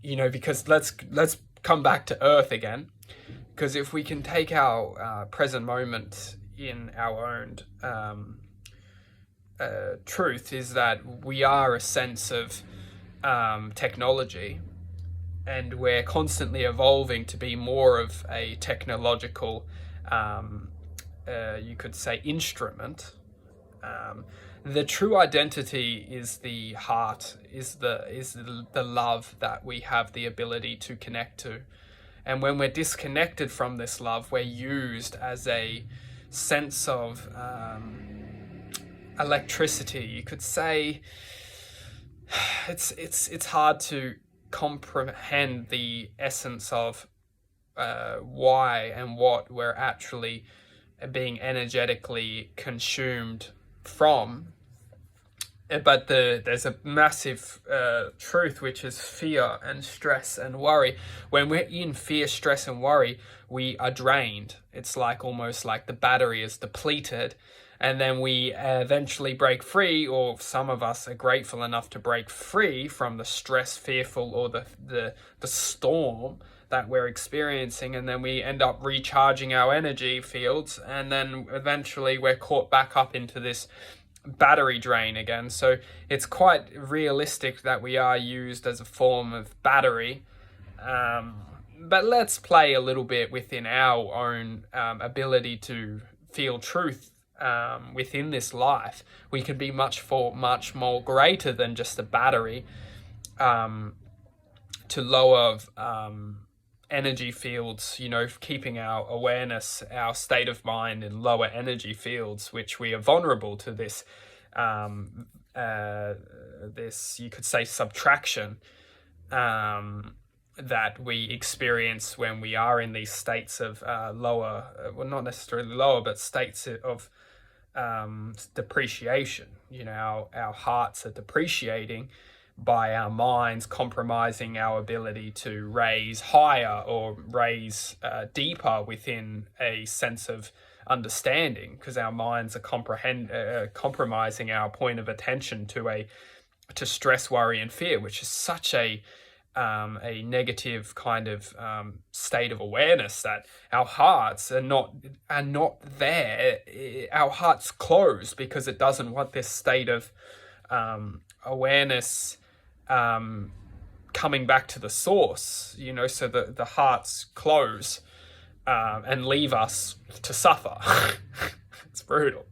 because let's come back to Earth again. Because if we can take our present moment in our own truth, is that we are a sense of technology, and we're constantly evolving to be more of a technological, you could say, instrument. The true identity is the heart, is the love that we have the ability to connect to. And when we're disconnected from this love, we're used as a sense of electricity. You could say it's hard to comprehend the essence of why and what we're actually being energetically consumed from. But there's a massive truth, which is fear and stress and worry. When we're in fear, stress and worry, we are drained. It's like almost like the battery is depleted, and then we eventually break free, or some of us are grateful enough to break free from the stress, fearful, or the storm that we're experiencing, and then we end up recharging our energy fields, and then eventually we're caught back up into this battery drain again. So it's quite realistic that we are used as a form of battery. But let's play a little bit within our own ability to feel truth within this life. We can be much more greater than just a battery, to lower energy fields, keeping our awareness, our state of mind in lower energy fields, which we are vulnerable to this, this, you could say, subtraction that we experience when we are in these states of lower, well, not necessarily lower, but states of depreciation. Our hearts are depreciating by our minds compromising our ability to raise higher or raise deeper within a sense of understanding, because our minds are compromising our point of attention to stress, worry, and fear, which is such a negative kind of state of awareness, that our hearts are not there. Our heart's closed because it doesn't want this state of awareness coming back to the source, so the hearts close and leave us to suffer. It's brutal.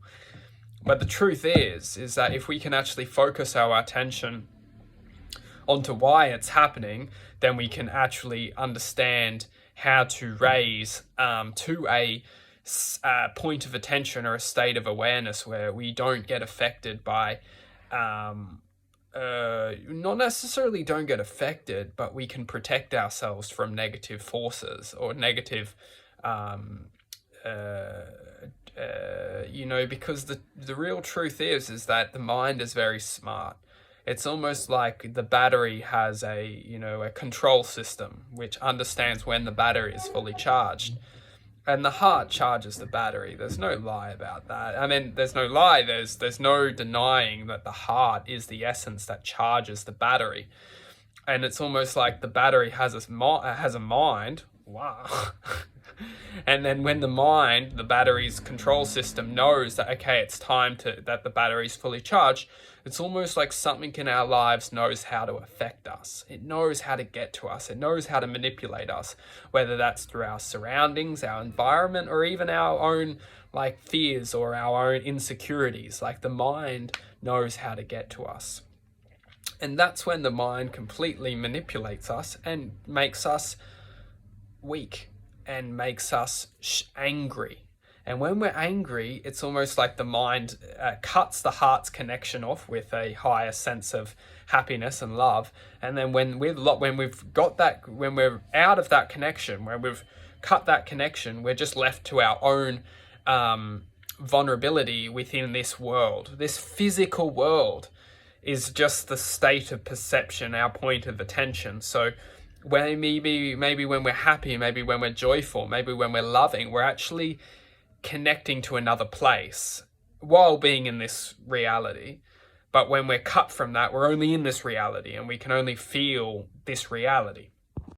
But the truth is that if we can actually focus our attention onto why it's happening, then we can actually understand how to raise to a point of attention or a state of awareness where we don't get affected by not necessarily don't get affected, but we can protect ourselves from negative forces or negative, because the real truth is that the mind is very smart. It's almost like the battery has a control system which understands when the battery is fully charged. And the heart charges the battery. There's no lie about that. I mean, there's no lie. There's no denying that the heart is the essence that charges the battery. And it's almost like the battery has a mind. Wow. And then when the battery's control system knows that, okay, it's time that the battery's fully charged, it's almost like something in our lives knows how to affect us. It knows how to get to us. It knows how to manipulate us, whether that's through our surroundings, our environment, or even our own fears or our own insecurities. The mind knows how to get to us. And that's when the mind completely manipulates us and makes us weak and makes us angry. And when we're angry, it's almost like the mind cuts the heart's connection off with a higher sense of happiness and love. And then when we're out of that connection, when we've cut that connection, we're just left to our own vulnerability within this world. This physical world is just the state of perception, our point of attention. So maybe when we're happy, maybe when we're joyful, maybe when we're loving, we're actually connecting to another place while being in this reality. But when we're cut from that, we're only in this reality and we can only feel this reality.